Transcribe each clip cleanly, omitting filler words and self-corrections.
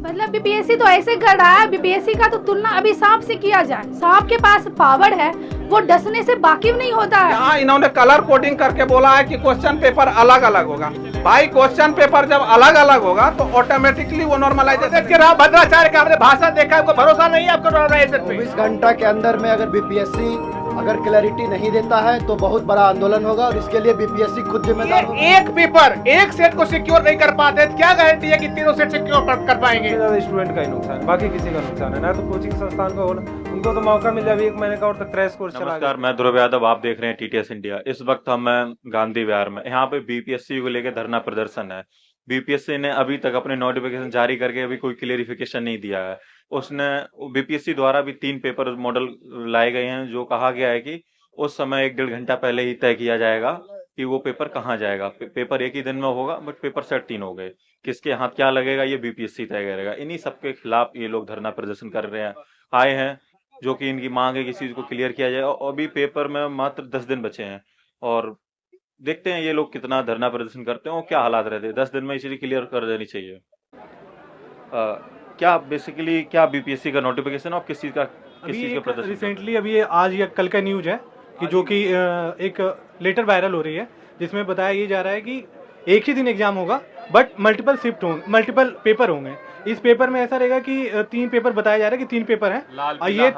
मतलब बीपीएससी तो ऐसे कर रहा है, बीपीएससी का तो तुलना अभी सांप से किया जाए। सांप के पास पावर है, वो डसने से वाकिफ नहीं होता है। यहाँ इन्होंने कलर कोडिंग करके बोला है कि क्वेश्चन पेपर अलग अलग होगा। भाई क्वेश्चन पेपर जब अलग अलग होगा तो ऑटोमेटिकली वो नॉर्मलाइजेशन। राव भद्राचार्य का आपने भाषण देखा, आपको भरोसा नहीं है आपको नॉर्मलाइजेशन पे? 24 घंटा के अंदर में अगर बीपीएससी अगर क्लैरिटी नहीं देता है तो बहुत बड़ा आंदोलन होगा और इसके लिए बीपीएससी खुद जिम्मेदार होगा। एक पेपर एक सेट को सिक्योर नहीं कर पाते, क्या गारंटी है कि तीनों सेट सिक्योर कर पाएंगे? स्टूडेंट का ही नुकसान, बाकी किसी का नुकसान है ना। तो कोचिंग संस्थान को उनको तो मौका मिल जाए 1 महीने का और तक क्रैश कोर्स चला। नमस्कार, मैं ध्रुव यादव, आप देख रहे हैं टीटीएस इंडिया। इस वक्त हम गांधी विहार में, यहाँ पे बीपीएससी को लेकर धरना प्रदर्शन है। बीपीएससी ने अभी तक अपने नोटिफिकेशन जारी करके अभी कोई क्लियरिफिकेशन नहीं दिया है। उसने बीपीएससी द्वारा भी 3 पेपर मॉडल लाए गए हैं, जो कहा गया है कि उस समय 1-1.5 घंटा पहले ही तय किया जाएगा कि वो पेपर कहाँ जाएगा। पेपर एक ही दिन में होगा, बट पेपर सेट 3 हो गए। किसके हाथ क्या लगेगा ये बीपीएससी तय करेगा। इन्हीं सबके खिलाफ ये लोग धरना प्रदर्शन कर रहे हैं, आए हैं, जो कि इनकी मांग है कि इस चीज को क्लियर किया जाए। और अभी पेपर में मात्र 10 दिन बचे हैं और देखते हैं ये लोग कितना धरना प्रदर्शन करते हैं और क्या हालात रहते हैं। 10 दिन में ये चीज क्लियर कर देनी चाहिए। क्या बेसिकली क्या बीपीएससी का नोटिफिकेशन और किस चीज का प्रदर्शन? रिसेंटली अभी आज या कल का न्यूज है कि जो कि एक लेटर वायरल हो रही है, जिसमें बताया ये जा रहा है कि एक ही दिन एग्जाम होगा बट मल्टीपल शिफ्ट होंगे, मल्टीपल पेपर होंगे। इस पेपर में ऐसा रहेगा कि 3 पेपर बताया जा रहा है कि 3 पेपर हैं और ये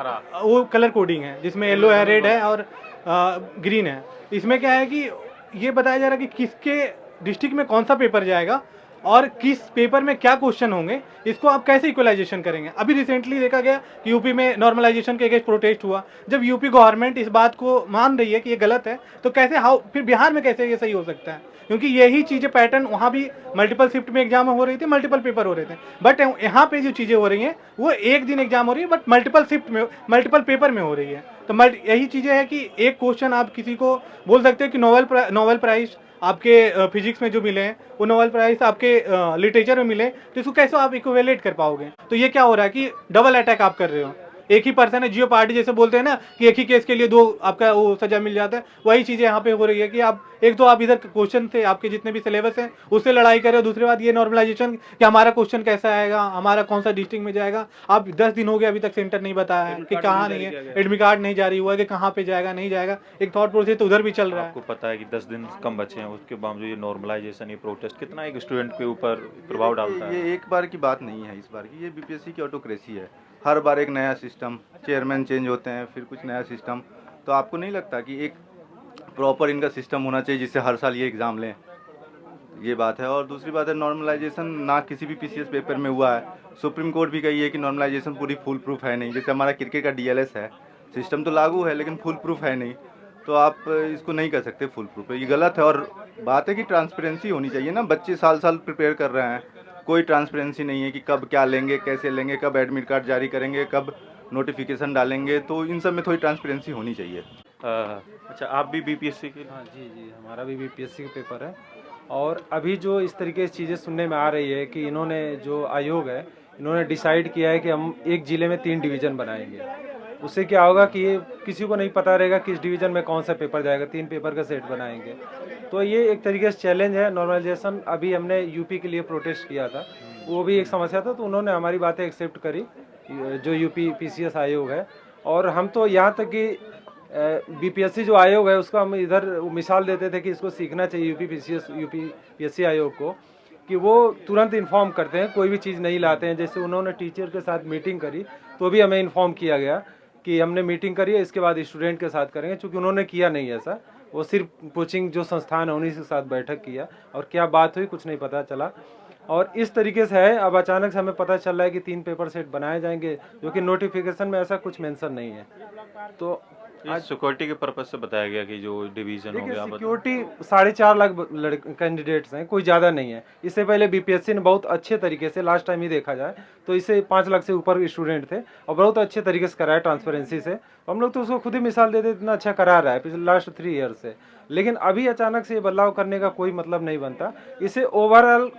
वो कलर कोडिंग है, जिसमें येलो है, रेड है और ग्रीन है। इसमें क्या है कि ये बताया जा रहा है कि किसके डिस्ट्रिक्ट में कौन सा पेपर जाएगा और किस पेपर में क्या क्वेश्चन होंगे, इसको आप कैसे इक्वलाइजेशन करेंगे। अभी रिसेंटली देखा गया कि यूपी में नॉर्मलाइजेशन के अगेंस्ट प्रोटेस्ट हुआ। जब यूपी गवर्नमेंट इस बात को मान रही है कि ये गलत है, तो कैसे फिर बिहार में कैसे ये सही हो सकता है? क्योंकि यही चीज़ें पैटर्न वहाँ भी मल्टीपल शिफ्ट में एग्जाम हो रही थी, मल्टीपल पेपर हो रहे थे, बट यहाँ पे जो चीज़ें हो रही हैं वो एक दिन एग्जाम हो रही है बट मल्टीपल शिफ्ट में, मल्टीपल पेपर में हो रही है। तो यही चीज़ें है कि एक क्वेश्चन आप किसी को बोल सकते हैं कि नोबेल प्राइज आपके फिजिक्स में जो मिले हैं वो नोबेल प्राइज आपके लिटरेचर में मिले, तो इसको कैसे आप इक्विवेलेट कर पाओगे? तो ये क्या हो रहा है कि डबल अटैक आप कर रहे हो। एक ही पर्सन है, जियो पार्टी जैसे बोलते हैं ना कि एक ही केस के लिए 2 आपका वो सजा मिल जाता है, वही चीज़ें यहाँ पे हो रही है कि आप एक तो आप इधर क्वेश्चन से आपके जितने भी सिलेबस हैं उससे लड़ाई कर रहे हो, दूसरी बात ये नॉर्मलाइजेशन कि हमारा क्वेश्चन कैसा आएगा, हमारा कौन सा डिस्ट्रिक्ट में जाएगा। आप 10 दिन हो गए अभी तक सेंटर नहीं बताया है कि कहाँ नहीं है, एडमिट कार्ड नहीं जारी हुआ है कि कहाँ पे जाएगा नहीं जाएगा। एक थॉट प्रोसेस तो उधर भी चल रहा है। आपको पता है कि 10 दिन कम बचे हैं, उसके बावजूद ये नॉर्मलाइजेशन, ये प्रोटेस्ट कितना एक स्टूडेंट के ऊपर प्रभाव डालता है। ये एक बार की बात नहीं है, इस बार की ये बीपीएससी की ऑटोक्रेसी है। हर बार एक नया सिस्टम, चेयरमैन चेंज होते हैं, फिर कुछ नया सिस्टम। तो आपको नहीं लगता कि एक प्रॉपर इनका सिस्टम होना चाहिए जिससे हर साल ये एग्ज़ाम लें? ये बात है। और दूसरी बात है, नॉर्मलाइजेशन ना किसी भी पीसीएस पेपर में हुआ है। सुप्रीम कोर्ट भी कही है कि नॉर्मलाइजेशन पूरी फुल प्रूफ है नहीं। जैसे हमारा क्रिकेट का डीएलएस है, सिस्टम तो लागू है लेकिन फुल प्रूफ है नहीं, तो आप इसको नहीं कर सकते फुल प्रूफ। ये गलत है। और बात है कि ट्रांसपेरेंसी होनी चाहिए ना। बच्चे साल साल प्रिपेयर कर रहे हैं, कोई ट्रांसपेरेंसी नहीं है कि कब क्या लेंगे, कैसे लेंगे, कब एडमिट कार्ड जारी करेंगे, कब नोटिफिकेशन डालेंगे। तो इन सब में थोड़ी ट्रांसपेरेंसी होनी चाहिए। अच्छा, आप भी बीपीएससी के? हाँ जी, हमारा भी बीपीएससी का पेपर है। और अभी जो इस तरीके से चीज़ें सुनने में आ रही है कि इन्होंने जो आयोग है, इन्होंने डिसाइड किया है कि हम एक ज़िले में 3 डिवीज़न बनाएंगे। उससे क्या होगा कि ये किसी को नहीं पता रहेगा किस डिवीज़न में कौन सा पेपर जाएगा, 3 पेपर का सेट बनाएंगे। तो ये एक तरीके से चैलेंज है नॉर्मलाइजेशन। अभी हमने यूपी के लिए प्रोटेस्ट किया था, वो भी एक समस्या था, तो उन्होंने हमारी बातें एक्सेप्ट करी, जो यूपी पीसीएस आयोग है। और हम तो यहाँ तक कि बीपीएससी जो आयोग है उसका हम इधर मिसाल देते थे कि इसको सीखना चाहिए यूपी पीएससी आयोग को, कि वो तुरंत इन्फॉर्म करते हैं, कोई भी चीज़ नहीं लाते हैं। जैसे उन्होंने टीचर के साथ मीटिंग करी तो भी हमें इन्फॉर्म किया गया कि हमने मीटिंग करी है, इसके बाद स्टूडेंट के साथ करेंगे, क्योंकि उन्होंने किया नहीं ऐसा। वो सिर्फ कोचिंग जो संस्थान है उन्हीं के साथ बैठक किया और क्या बात हुई कुछ नहीं पता चला। और इस तरीके से है, अब अचानक से हमें पता चल रहा है कि 3 पेपर सेट बनाए जाएंगे, जो कि नोटिफिकेशन में ऐसा कुछ मेंशन नहीं है। तो आज सिक्योरिटी के पर्पज से बताया गया कि जो डिवीजन हो गया, सिक्योरिटी 4.5 लाख कैंडिडेट्स हैं, कोई ज़्यादा नहीं है। इससे पहले बीपीएससी ने बहुत अच्छे तरीके से, लास्ट टाइम ही देखा जाए तो इससे 5 लाख से ऊपर स्टूडेंट थे और बहुत अच्छे तरीके से कराया ट्रांसपेरेंसी से। हम लोग तो उसको खुद ही मिसाल देते, इतना अच्छा करा रहा है पिछले लास्ट 3 ईयर से। लेकिन अभी अचानक से ये बदलाव करने का कोई मतलब नहीं बनता। इससे ओवरऑल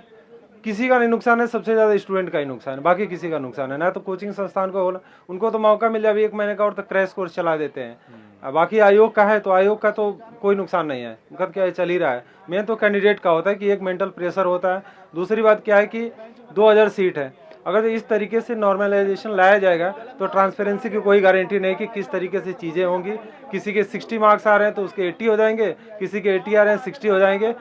किसी का नहीं नुकसान है, सबसे ज़्यादा स्टूडेंट का ही नुकसान है, बाकी किसी का नुकसान है ना। तो कोचिंग संस्थान को उनको तो मौका मिल जाए 1 महीने का और तक क्रैश कोर्स चला देते हैं। बाकी आयोग का है तो आयोग का तो कोई नुकसान नहीं है, उनका क्या है, चल ही रहा है। मेन तो कैंडिडेट का होता है कि एक मेंटल प्रेशर होता है। दूसरी बात क्या है कि 2000 सीट है, अगर इस तरीके से नॉर्मलाइजेशन लाया जाएगा तो ट्रांसपेरेंसी की कोई गारंटी नहीं कि किस तरीके से चीज़ें होंगी। किसी के 60 मार्क्स आ रहे हैं तो उसके 80 हो जाएंगे, किसी के 80 आ रहे हैं 60 हो जाएंगे,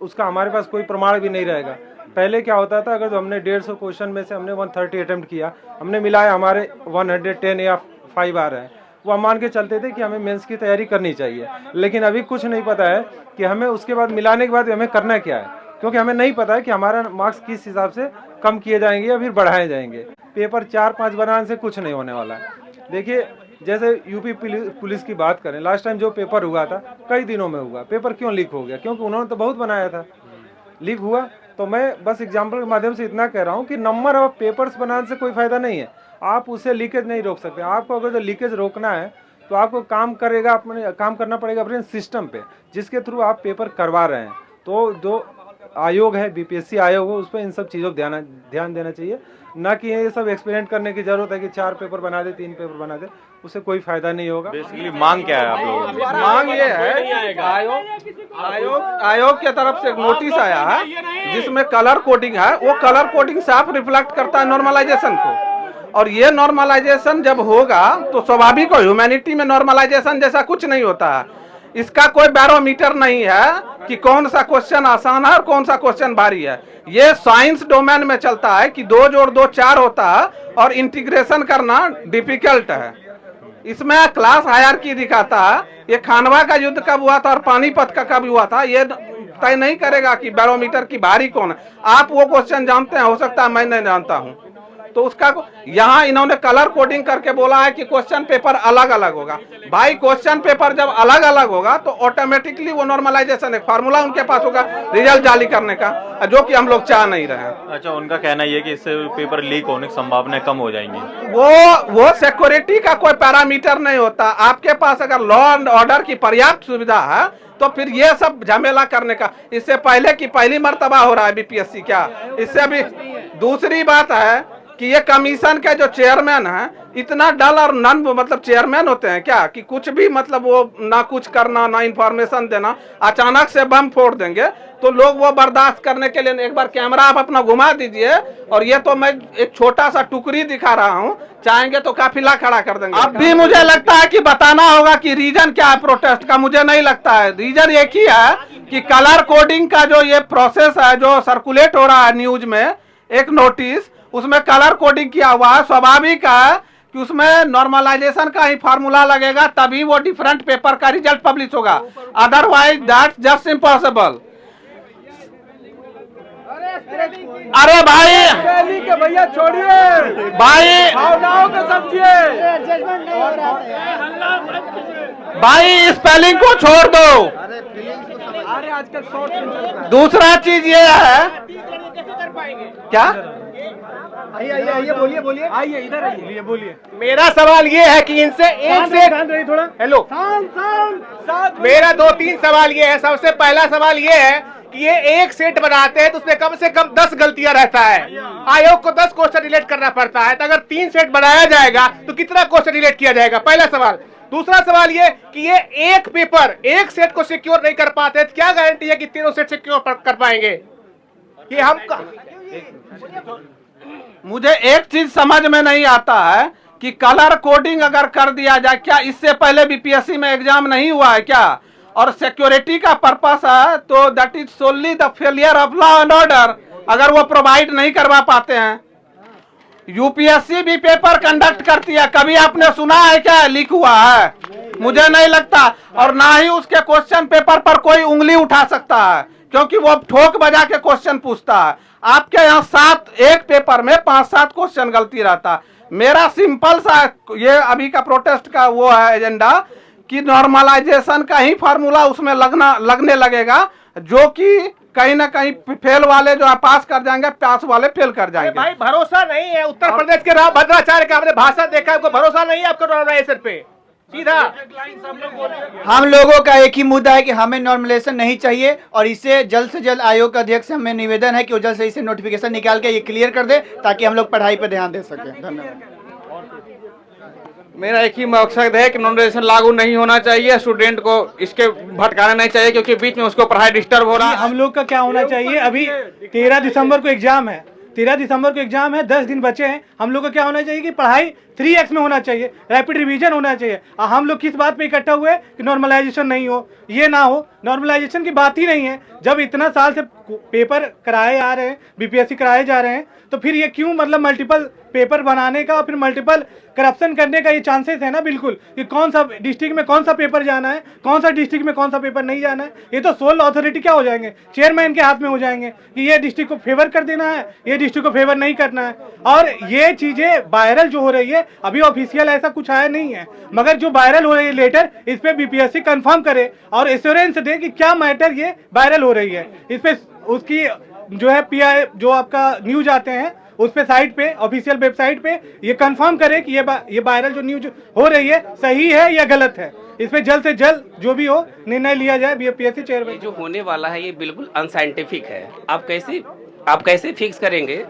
उसका हमारे पास कोई प्रमाण भी नहीं रहेगा। पहले क्या होता था, अगर जो हमने 150 क्वेश्चन में से हमने 130 अटेम्प्ट किया, हमने मिलाया हमारे 110 या 5 आ रहे हैं, वो हम मान के चलते थे कि हमें मेंस की तैयारी करनी चाहिए। लेकिन अभी कुछ नहीं पता है कि हमें उसके बाद मिलाने के बाद हमें करना क्या है, क्योंकि हमें नहीं पता है कि हमारा मार्क्स किस हिसाब से कम किए जाएंगे या फिर बढ़ाए जाएंगे। पेपर 4-5 बनाने से कुछ नहीं होने वाला है। देखिए, जैसे यूपी पुलिस की बात करें, लास्ट टाइम जो पेपर हुआ था कई दिनों में हुआ, पेपर क्यों लीक हो गया? क्योंकि उन्होंने तो बहुत बनाया था, लीक हुआ। तो मैं बस एग्जाम्पल के माध्यम से इतना कह रहा हूँ कि नंबर ऑफ पेपर्स बनाने से कोई फायदा नहीं है, आप उससे लीकेज नहीं रोक सकते। आपको अगर जो लीकेज रोकना है तो आपको काम करना पड़ेगा अपने सिस्टम पे, जिसके थ्रू आप पेपर करवा रहे हैं। तो जो आयोग है, बीपीएससी आयोग है, उस पर इन सब चीज़ों को ध्यान देना चाहिए, ना कि ये सब एक्सपेरिमेंट करने की जरूरत है कि 4 पेपर बना दे, 3 पेपर बना दे, उससे कोई फायदा नहीं होगा। बेसिकली मांग क्या है आप लोगों की? मांग ये है, आयोग की तरफ से एक नोटिस आया है जिसमें कलर कोडिंग है, वो कलर कोडिंग साफ रिफ्लेक्ट करता है नॉर्मलाइजेशन को। और ये नॉर्मलाइजेशन जब होगा तो स्वाभाविक हो, ह्यूमैनिटी में नॉर्मलाइजेशन जैसा कुछ नहीं होता है। इसका कोई बैरोमीटर नहीं है कि कौन सा क्वेश्चन आसान है और कौन सा क्वेश्चन भारी है। ये साइंस डोमेन में चलता है कि 2 जोड़ 2 4 होता है और इंटीग्रेशन करना डिफिकल्ट है। इसमें क्लास हायरार्की दिखाता है। ये खानवा का युद्ध कब हुआ था और पानीपत का कब हुआ था, ये तय नहीं करेगा कि बैरोमीटर की भारी कौन है। आप वो क्वेश्चन जानते हैं, हो सकता है मैं नहीं जानता हूँ। तो उसका यहाँ इन्होंने कलर कोडिंग करके बोला है कि क्वेश्चन पेपर अलग अलग होगा। भाई, क्वेश्चन पेपर जब अलग अलग होगा तो ऑटोमेटिकली वो नॉर्मलाइजेशन, एक फार्मूला उनके पास होगा रिजल्ट जाली करने का, जो कि हम लोग चाह नहीं रहे हैं। अच्छा, उनका कहना ये कि इससे पेपर लीक होने की संभावना कम हो जाएंगी। वो सिक्योरिटी का कोई पैरामीटर नहीं होता। आपके पास अगर लॉ एंड ऑर्डर की पर्याप्त सुविधा है तो फिर ये सब झमेला करने का, इससे पहले की पहली मर्तबा हो रहा है बीपीएससी क्या। इससे भी दूसरी बात है कि ये कमीशन के जो चेयरमैन हैं इतना डल और नन मतलब चेयरमैन होते हैं क्या कि कुछ भी मतलब वो ना कुछ करना ना इंफॉर्मेशन देना, अचानक से बम फोड़ देंगे तो लोग वो बर्दाश्त करने के लिए। एक बार कैमरा आप अपना घुमा दीजिए, और ये तो मैं एक छोटा सा टुकड़ी दिखा रहा हूँ, चाहेंगे तो काफिला खड़ा कर देंगे। अब भी मुझे लगता है कि बताना होगा कि रीजन क्या है प्रोटेस्ट का। मुझे नहीं लगता है, रीजन एक ही है कि कलर कोडिंग का जो ये प्रोसेस है जो सर्कुलेट हो रहा है न्यूज में, एक नोटिस उसमें कलर कोडिंग किया हुआ है। स्वाभाविक है कि उसमें नॉर्मलाइजेशन का ही फार्मूला लगेगा, तभी वो डिफरेंट पेपर का रिजल्ट पब्लिश होगा, अदरवाइज दैट्स जस्ट इम्पॉसिबल। अरे भाई भैया छोड़िए, भाई भावनाओं को समझिए। भाई स्पेलिंग को छोड़ दो। अरे आजकल शॉर्ट। दूसरा चीज ये है क्या, आइए बोलिए आइए इधर आइए बोलिए। मेरा सवाल ये है कि इनसे एक से थोड़ा हेलो मेरा 2-3 सवाल ये है। सबसे पहला सवाल ये है कि ये एक सेट बनाते हैं तो उसमें कम से कम 10 गलतियां रहता है। आयोग को 10 क्वेश्चन रिलेट करना पड़ता है, तो अगर 3 सेट बनाया जाएगा तो कितना क्वेश्चन रिलेट किया जाएगा, पहला सवाल। दूसरा सवाल ये कि ये एक पेपर एक सेट को सिक्योर नहीं कर पाते, तो क्या गारंटी है कि तीनों सेट सिक्योर कर पाएंगे? ये हम मुझे एक चीज समझ में नहीं आता है कि कलर कोडिंग अगर कर दिया जाए, क्या इससे पहले बीपीएससी में एग्जाम नहीं हुआ है क्या? और सिक्योरिटी का पर्पस है तो that is solely the failure of law and order, अगर वो प्रोवाइड नहीं करवा पाते हैं। यूपीएससी भी पेपर कंडक्ट करती है, कभी आपने सुना है क्या लीक हुआ है? मुझे नहीं लगता, और ना ही उसके क्वेश्चन पेपर पर कोई उंगली उठा सकता है, क्योंकि वो ठोक बजा के क्वेश्चन पूछता है। आपके यहाँ एक पेपर में 5-7 क्वेश्चन गलती रहता। मेरा सिंपल सा ये अभी का प्रोटेस्ट का वो है एजेंडा कि नॉर्मलाइजेशन का ही फार्मूला उसमें लगने लगेगा, जो कि कहीं ना कहीं फेल वाले जो है पास कर जाएंगे, पास वाले फेल कर जाएंगे। भाई भरोसा नहीं है। उत्तर प्रदेश के राव भद्राचार्य का हमने भाषण देखा है, आपको भरोसा नहीं है आपको नॉर्मलाइजेशन पे? सीधा हम लोगों का एक ही मुद्दा है कि हमें नॉर्मलाइजेशन नहीं चाहिए, और इसे जल्द से जल्द आयोग का अध्यक्ष से हमें निवेदन है कि वो जल्द से इसे नोटिफिकेशन निकाल के ये क्लियर कर दे, ताकि हम लोग पढ़ाई पर ध्यान दे सकें। धन्यवाद। मेरा एक ही मकसद है कि नॉर्मलाइजेशन लागू नहीं होना चाहिए, स्टूडेंट को इसके भटकाना नहीं चाहिए, क्योंकि बीच में उसको पढ़ाई डिस्टर्ब हो रहा है। हम लोग का क्या होना चाहिए, अभी 13 दिसंबर को एग्जाम है, 13 दिसंबर को एग्जाम है, 10 दिन बचे हैं। हम लोग को क्या होना चाहिए कि पढ़ाई 3x में होना चाहिए, रैपिड रिवीजन होना चाहिए। हम लोग किस बात पे इकट्ठा हुए कि नॉर्मलाइजेशन नहीं हो, ये ना हो। नॉर्मलाइजेशन की बात ही नहीं है। जब इतना साल से पेपर कराए आ रहे हैं, बीपीएससी कराए जा रहे हैं, तो फिर ये क्यों मतलब मल्टीपल पेपर बनाने का और फिर मल्टीपल करप्शन करने का ये चांसेस है ना बिल्कुल, कि कौन सा डिस्ट्रिक्ट में कौन सा पेपर जाना है, कौन सा डिस्ट्रिक्ट में कौन सा पेपर नहीं जाना है। ये तो सोल अथॉरिटी क्या हो जाएंगे, चेयरमैन के हाथ में हो जाएंगे कि ये डिस्ट्रिक्ट को फेवर कर देना है, ये डिस्ट्रिक्ट को फेवर नहीं करना है। और ये चीजें वायरल जो हो रही है, अभी ऑफिशियल ऐसा कुछ आया नहीं है, मगर जो वायरल हो रही है लेटर, इस पे बीपीएससी कंफर्म करे और एश्योरेंस दे कि क्या मैटर ये वायरल हो रही है। इस पे उसकी जो है पीआई जो आपका न्यूज आते हैं उस पे साइट पे, ऑफिशियल वेबसाइट पे ये कंफर्म करे कि ये वायरल जो न्यूज हो रही है सही है या गलत है। इस पे जल्द से जल्द जो भी हो निर्णय लिया जाए बीपीएससी चेयरमैन। जो होने वाला है ये बिल्कुल अनसाइंटिफिक है। आप कैसे फिक्स करेंगे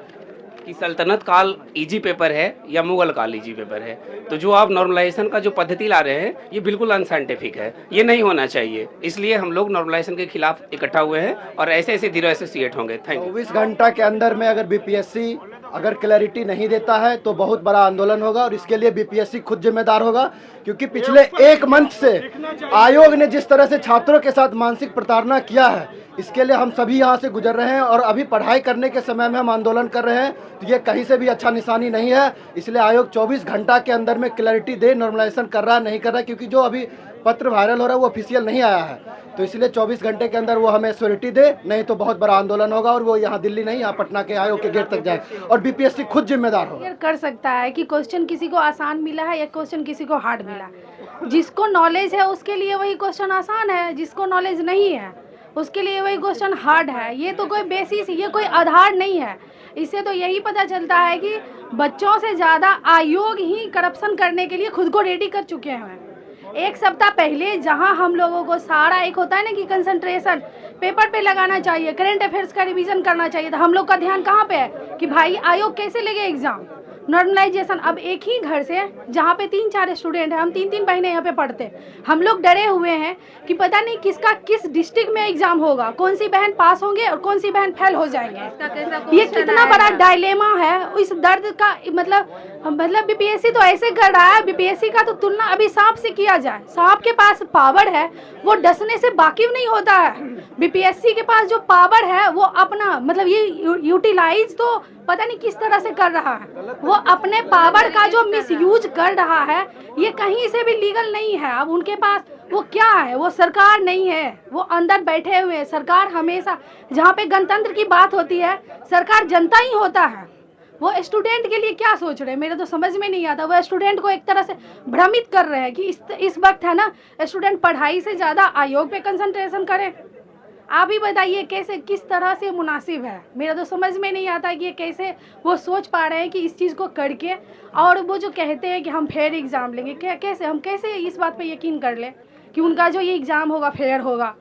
कि सल्तनत काल इजी पेपर है या मुगल काल इजी पेपर है? तो जो आप नॉर्मलाइजेशन का जो पद्धति ला रहे हैं ये बिल्कुल अनसाइंटिफिक है, ये नहीं होना चाहिए। इसलिए हम लोग नॉर्मलाइजेशन के खिलाफ इकट्ठा हुए हैं और ऐसे ऐसे धीरे एसोसिएट होंगे। Thank you. 24 घंटा के अंदर में अगर बीपीएससी अगर क्लैरिटी नहीं देता है तो बहुत बड़ा आंदोलन होगा और इसके लिए बीपीएससी खुद जिम्मेदार होगा, क्योंकि पिछले 1 मंथ से आयोग ने जिस तरह से छात्रों के साथ मानसिक प्रताड़ना किया है, इसके लिए हम सभी यहाँ से गुजर रहे हैं और अभी पढ़ाई करने के समय में हम आंदोलन कर रहे हैं। तो ये कहीं से भी अच्छा निशानी नहीं है। इसलिए आयोग 24 घंटा के अंदर में क्लैरिटी दे, नॉर्मलाइजेशन कर रहा है नहीं कर रहा है, क्योंकि जो अभी पत्र वायरल हो रहा है वो ऑफिशियल नहीं आया है। तो इसलिए 24 घंटे के अंदर वो हमें श्योरिटी दे, नहीं तो बहुत बड़ा आंदोलन होगा और वो यहाँ दिल्ली नहीं, यहाँ पटना के आयोग के गेट तक जाए और बीपीएससी खुद जिम्मेदार होगा। कर सकता है कि क्वेश्चन किसी को आसान मिला है या क्वेश्चन किसी को हार्ड मिला है। जिसको नॉलेज है उसके लिए वही क्वेश्चन आसान है, जिसको नॉलेज नहीं है उसके लिए वही क्वेश्चन हार्ड है। ये तो कोई बेसिस, ये कोई आधार नहीं है। इससे तो यही पता चलता है कि बच्चों से ज़्यादा आयोग ही करप्शन करने के लिए खुद को रेडी कर चुके हैं। 1 सप्ताह पहले जहां हम लोगों को सारा एक होता है ना कि कंसंट्रेशन पेपर पे लगाना चाहिए, करंट अफेयर्स का रिवीजन करना चाहिए, तो हम लोग का ध्यान कहाँ पे है कि भाई आयोग कैसे लेंगे एग्जाम, नॉर्मलाइजेशन। अब एक ही घर से जहाँ पे 3-4 स्टूडेंट हैं, हम 3-3 महीने यहाँ पे पढ़ते हैं, हम लोग डरे हुए हैं कि पता नहीं किसका किस डिस्ट्रिक्ट में एग्जाम होगा, कौन सी बहन पास होंगे और कौन सी बहन फेल हो जाएंगे। ये कितना बड़ा डायलेमा है। इस दर्द का मतलब बीपीएससी तो ऐसे कर रहा है, बीपीएससी का तो तुलना अभी सांप से किया जाए। सांप के पास पावर है, वो डसने से वाकिफ नहीं होता है। बीपीएससी के पास जो पावर है वो अपना मतलब ये यूटिलाइज तो पता नहीं किस तरह से कर रहा है। वो अपने पावर का जो मिसयूज कर रहा है, ये कहीं से भी लीगल नहीं है। अब उनके पास वो क्या है, वो सरकार नहीं है, वो अंदर बैठे हुए हैं। सरकार हमेशा जहाँ पे गणतंत्र की बात होती है, सरकार जनता ही होता है। वो स्टूडेंट के लिए क्या सोच रहे हैं मेरे तो समझ में नहीं आता। वो स्टूडेंट को एक तरह से भ्रमित कर रहे हैं कि इस वक्त है ना स्टूडेंट पढ़ाई से ज़्यादा आयोग पे कंसंट्रेशन करे। आप ही बताइए कैसे, किस तरह से मुनासिब है। मेरा तो समझ में नहीं आता कि ये कैसे वो सोच पा रहे हैं कि इस चीज़ को करके, और वो जो कहते हैं कि हम फेयर एग्ज़ाम लेंगे, कैसे हम कैसे इस बात पे यकीन कर लें कि उनका जो ये एग्ज़ाम होगा फेयर होगा।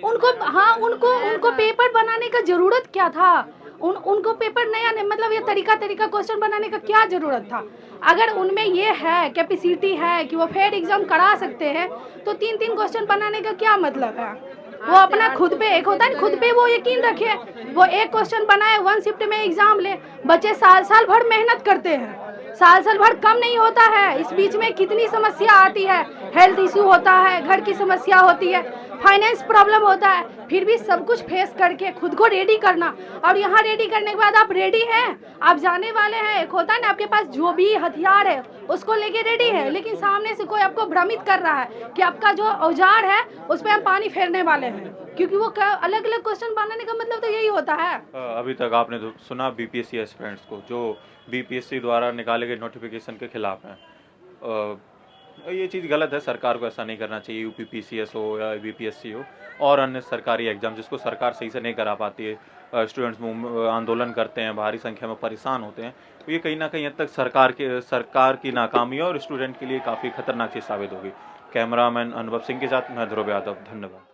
उनको पेपर बनाने का ज़रूरत क्या था? उनको पेपर नया नहीं, मतलब ये तरीका क्वेश्चन बनाने का क्या ज़रूरत था? अगर उनमें ये है कैपेसिटी है कि वो फेयर एग्ज़ाम करा सकते हैं, तो 3-3 क्वेश्चन बनाने का क्या मतलब है? वो अपना खुद पे एक होता है, खुद पे वो यकीन रखे। वो एक क्वेश्चन बनाए, 1 शिफ्ट में एग्जाम ले। बच्चे साल भर मेहनत करते हैं, साल भर कम नहीं होता है। इस बीच में कितनी समस्या आती है, हेल्थ इशू होता है, घर की समस्या होती है, फाइनेंस प्रॉब्लम होता है, फिर भी सब कुछ फेस करके खुद को रेडी करना। और यहाँ रेडी करने के बाद आप रेडी हैं, आप जाने वाले हैं। एक होता है ना आपके पास जो भी हथियार है उसको लेके रेडी है, लेकिन सामने से कोई आपको भ्रमित कर रहा है कि आपका जो औजार है उस पर हम पानी फेरने वाले हैं, क्योंकि वो अलग अलग क्वेश्चन बनाने का मतलब तो यही होता है। अभी तक आपने तो सुना बीपीएससी एस्पिरेंट्स को जो बीपीएससी द्वारा निकाले गए नोटिफिकेशन के खिलाफ हैं। ये चीज़ गलत है, सरकार को ऐसा नहीं करना चाहिए। यूपीपीसीएस हो या बीपीएससी हो और अन्य सरकारी एग्जाम जिसको सरकार सही से नहीं करा पाती है, स्टूडेंट्स आंदोलन करते हैं, भारी संख्या में परेशान होते हैं, तो ये कहीं ना कहीं हद तक सरकार की नाकामी है और स्टूडेंट के लिए काफ़ी खतरनाक चीज़ साबित होगी। कैमरामैन अनुभव सिंह के साथ मैं ध्रुव यादव, धन्यवाद।